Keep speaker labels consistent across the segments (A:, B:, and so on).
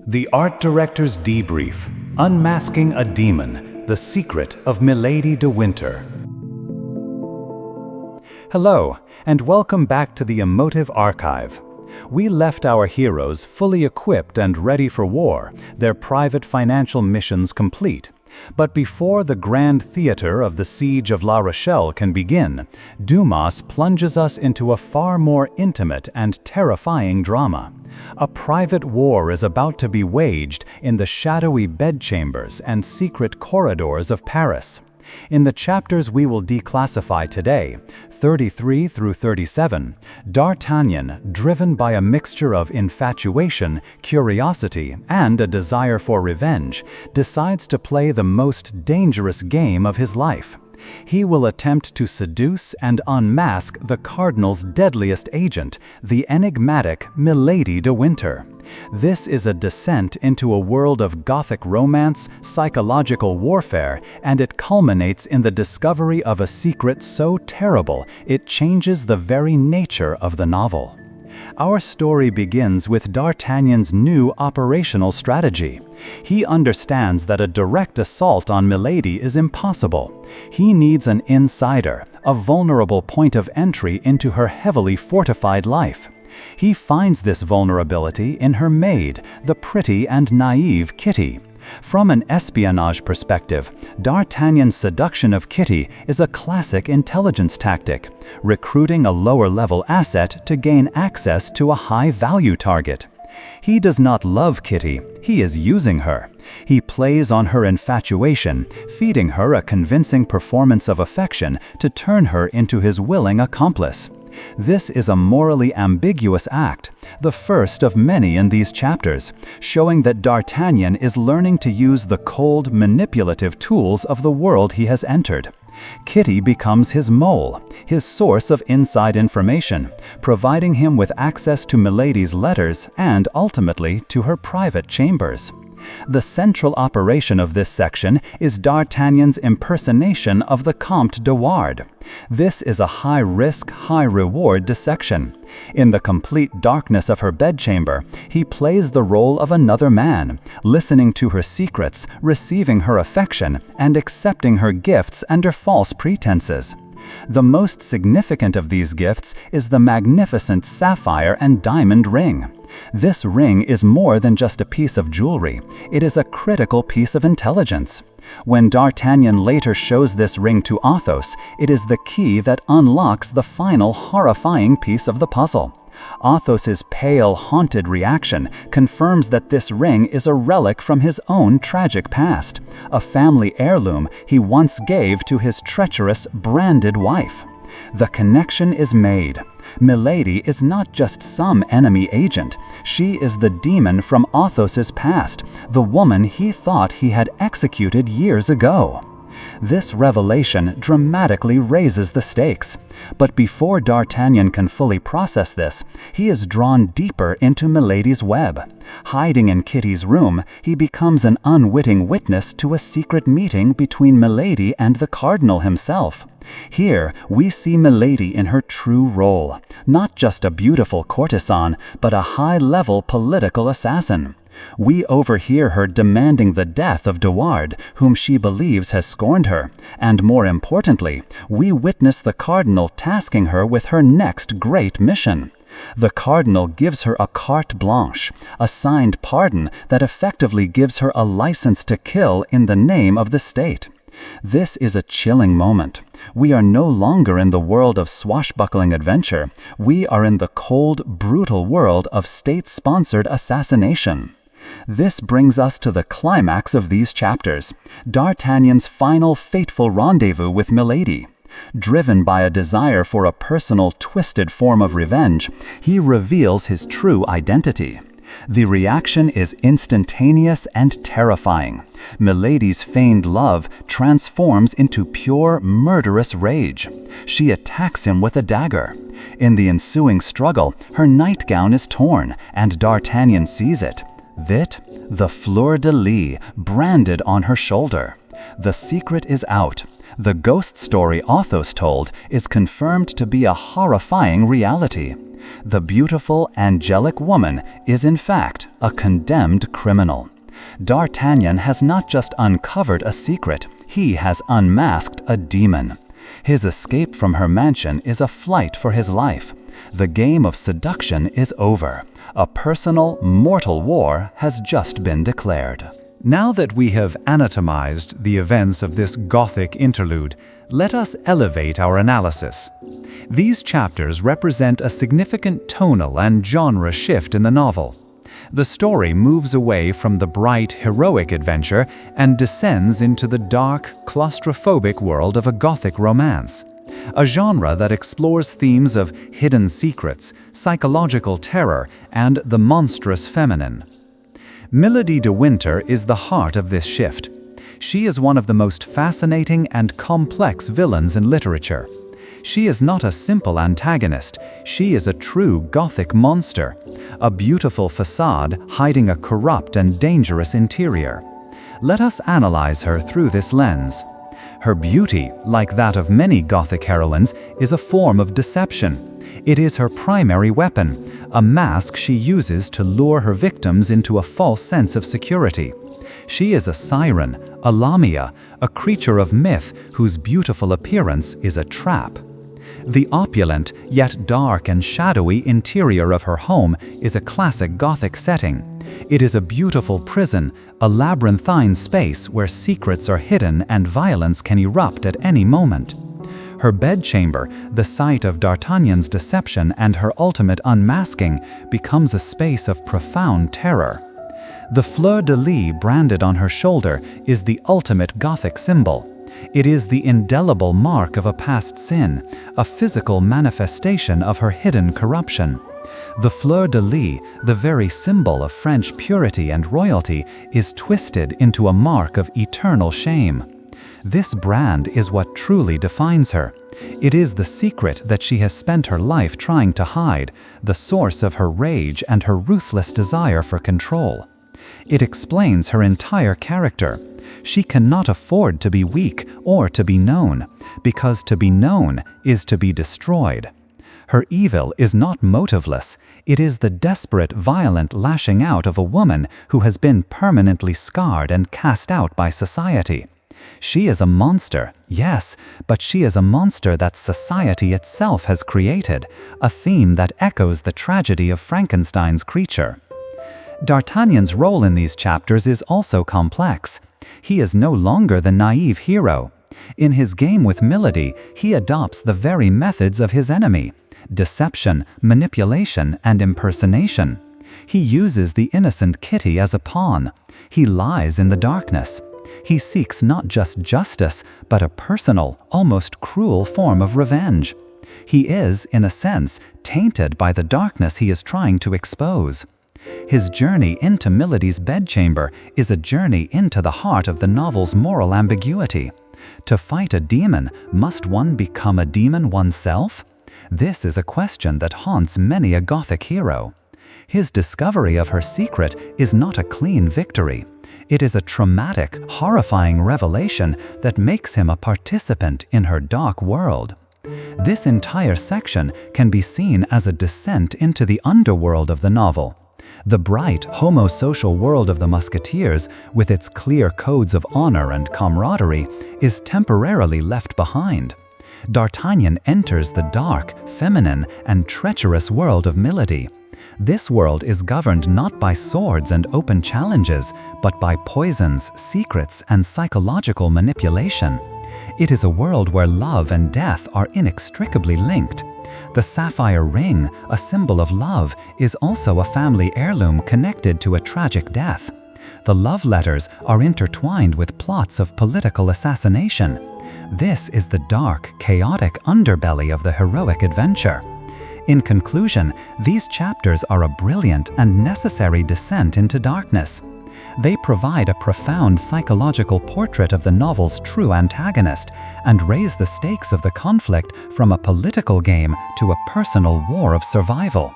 A: The Art Director's Debrief, Unmasking a Demon, The Secret of Milady de Winter. Hello, and welcome back to the Emotive Archive. We left our heroes fully equipped and ready for war, their private financial missions complete. But before the grand theater of the Siege of La Rochelle can begin, Dumas plunges us into a far more intimate and terrifying drama. A private war is about to be waged in the shadowy bedchambers and secret corridors of Paris. In the chapters we will declassify today, 33 through 37, D'Artagnan, driven by a mixture of infatuation, curiosity, and a desire for revenge, decides to play the most dangerous game of his life. He will attempt to seduce and unmask the Cardinal's deadliest agent, the enigmatic Milady de Winter. This is a descent into a world of Gothic romance, psychological warfare, and it culminates in the discovery of a secret so terrible it changes the very nature of the novel. Our story begins with D'Artagnan's new operational strategy. He understands that a direct assault on Milady is impossible. He needs an insider, a vulnerable point of entry into her heavily fortified life. He finds this vulnerability in her maid, the pretty and naive Kitty. From an espionage perspective, D'Artagnan's seduction of Kitty is a classic intelligence tactic, recruiting a lower-level asset to gain access to a high-value target. He does not love Kitty, he is using her. He plays on her infatuation, feeding her a convincing performance of affection to turn her into his willing accomplice. This is a morally ambiguous act, the first of many in these chapters, showing that D'Artagnan is learning to use the cold, manipulative tools of the world he has entered. Kitty becomes his mole, his source of inside information, providing him with access to Milady's letters and, ultimately, to her private chambers. The central operation of this section is D'Artagnan's impersonation of the Comte de Wardes. This is a high-risk, high-reward dissection. In the complete darkness of her bedchamber, he plays the role of another man, listening to her secrets, receiving her affection, and accepting her gifts under false pretenses. The most significant of these gifts is the magnificent sapphire and diamond ring. This ring is more than just a piece of jewelry, it is a critical piece of intelligence. When D'Artagnan later shows this ring to Athos, it is the key that unlocks the final horrifying piece of the puzzle. Athos's pale, haunted reaction confirms that this ring is a relic from his own tragic past, a family heirloom he once gave to his treacherous, branded wife. The connection is made. Milady is not just some enemy agent. She is the demon from Athos's past, the woman he thought he had executed years ago. This revelation dramatically raises the stakes. But before D'Artagnan can fully process this, he is drawn deeper into Milady's web. Hiding in Kitty's room, he becomes an unwitting witness to a secret meeting between Milady and the Cardinal himself. Here, we see Milady in her true role, not just a beautiful courtesan, but a high-level political assassin. We overhear her demanding the death of de Wardes, whom she believes has scorned her, and more importantly, we witness the Cardinal tasking her with her next great mission. The Cardinal gives her a carte blanche, a signed pardon that effectively gives her a license to kill in the name of the state. This is a chilling moment. We are no longer in the world of swashbuckling adventure. We are in the cold, brutal world of state-sponsored assassination. This brings us to the climax of these chapters, D'Artagnan's final fateful rendezvous with Milady. Driven by a desire for a personal, twisted form of revenge, he reveals his true identity. The reaction is instantaneous and terrifying. Milady's feigned love transforms into pure, murderous rage. She attacks him with a dagger. In the ensuing struggle, her nightgown is torn, and D'Artagnan sees it. The Fleur-de-lis branded on her shoulder. The secret is out. The ghost story Authos told is confirmed to be a horrifying reality. The beautiful, angelic woman is in fact a condemned criminal. D'Artagnan has not just uncovered a secret, he has unmasked a demon. His escape from her mansion is a flight for his life. The game of seduction is over. A personal, mortal war has just been declared. Now that we have anatomized the events of this Gothic interlude, let us elevate our analysis. These chapters represent a significant tonal and genre shift in the novel. The story moves away from the bright, heroic adventure and descends into the dark, claustrophobic world of a Gothic romance. A genre that explores themes of hidden secrets, psychological terror, and the monstrous feminine. Milady de Winter is the heart of this shift. She is one of the most fascinating and complex villains in literature. She is not a simple antagonist, she is a true Gothic monster, a beautiful facade hiding a corrupt and dangerous interior. Let us analyze her through this lens. Her beauty, like that of many Gothic heroines, is a form of deception. It is her primary weapon, a mask she uses to lure her victims into a false sense of security. She is a siren, a lamia, a creature of myth whose beautiful appearance is a trap. The opulent, yet dark and shadowy interior of her home is a classic Gothic setting. It is a beautiful prison, a labyrinthine space where secrets are hidden and violence can erupt at any moment. Her bedchamber, the site of D'Artagnan's deception and her ultimate unmasking, becomes a space of profound terror. The Fleur-de-lis branded on her shoulder is the ultimate Gothic symbol. It is the indelible mark of a past sin, a physical manifestation of her hidden corruption. The Fleur-de-lis, the very symbol of French purity and royalty, is twisted into a mark of eternal shame. This brand is what truly defines her. It is the secret that she has spent her life trying to hide, the source of her rage and her ruthless desire for control. It explains her entire character. She cannot afford to be weak or to be known, because to be known is to be destroyed. Her evil is not motiveless, it is the desperate, violent lashing out of a woman who has been permanently scarred and cast out by society. She is a monster, yes, but she is a monster that society itself has created, a theme that echoes the tragedy of Frankenstein's creature. D'Artagnan's role in these chapters is also complex. He is no longer the naive hero. In his game with Milady, he adopts the very methods of his enemy: deception, manipulation, and impersonation. He uses the innocent Kitty as a pawn. He lies in the darkness. He seeks not just justice, but a personal, almost cruel form of revenge. He is, in a sense, tainted by the darkness he is trying to expose. His journey into Milady's bedchamber is a journey into the heart of the novel's moral ambiguity. To fight a demon, must one become a demon oneself? This is a question that haunts many a Gothic hero. His discovery of her secret is not a clean victory. It is a traumatic, horrifying revelation that makes him a participant in her dark world. This entire section can be seen as a descent into the underworld of the novel. The bright, homosocial world of the Musketeers, with its clear codes of honor and camaraderie, is temporarily left behind. D'Artagnan enters the dark, feminine, and treacherous world of Milady. This world is governed not by swords and open challenges, but by poisons, secrets, and psychological manipulation. It is a world where love and death are inextricably linked. The sapphire ring, a symbol of love, is also a family heirloom connected to a tragic death. The love letters are intertwined with plots of political assassination. This is the dark, chaotic underbelly of the heroic adventure. In conclusion, these chapters are a brilliant and necessary descent into darkness. They provide a profound psychological portrait of the novel's true antagonist and raise the stakes of the conflict from a political game to a personal war of survival.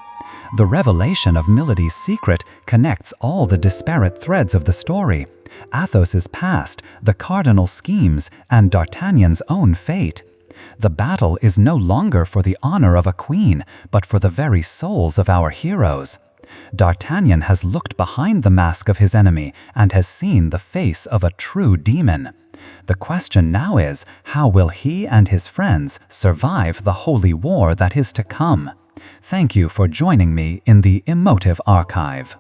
A: The revelation of Milady's secret connects all the disparate threads of the story: Athos's past, the cardinal schemes, and D'Artagnan's own fate. The battle is no longer for the honor of a queen, but for the very souls of our heroes. D'Artagnan has looked behind the mask of his enemy and has seen the face of a true demon. The question now is, how will he and his friends survive the holy war that is to come? Thank you for joining me in the Emotive Archive.